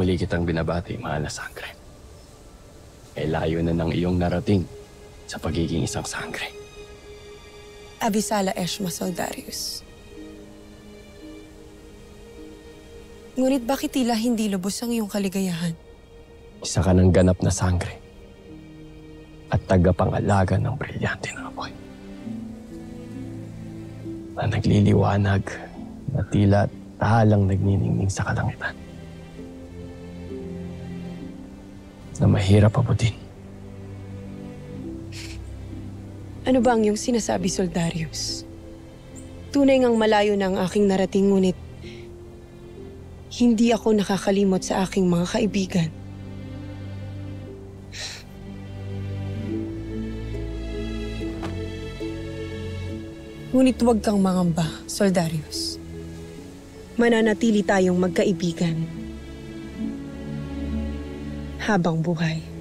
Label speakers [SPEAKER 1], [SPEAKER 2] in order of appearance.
[SPEAKER 1] Muli kitang binabati, mahal na sangre. Ay layo na ng iyong narating sa pagiging isang sangre.
[SPEAKER 2] Abisala Eshma Soldarius. Ngunit bakit tila hindi lubos ang iyong kaligayahan?
[SPEAKER 1] Isa ka ng ganap na sangre at tagapangalaga ng brilyante na apoy. Na nagliliwanag na tila tahalang nagniningning sa kalangitan. Na mahirap abutin.
[SPEAKER 2] Ano ba ang iyong sinasabi, Soldarius? Tunay ngang malayo na ang aking narating, ngunit hindi ako nakakalimot sa aking mga kaibigan. Ngunit huwag kang mangamba, Soldarius. Mananatili tayong magkaibigan habang buhay.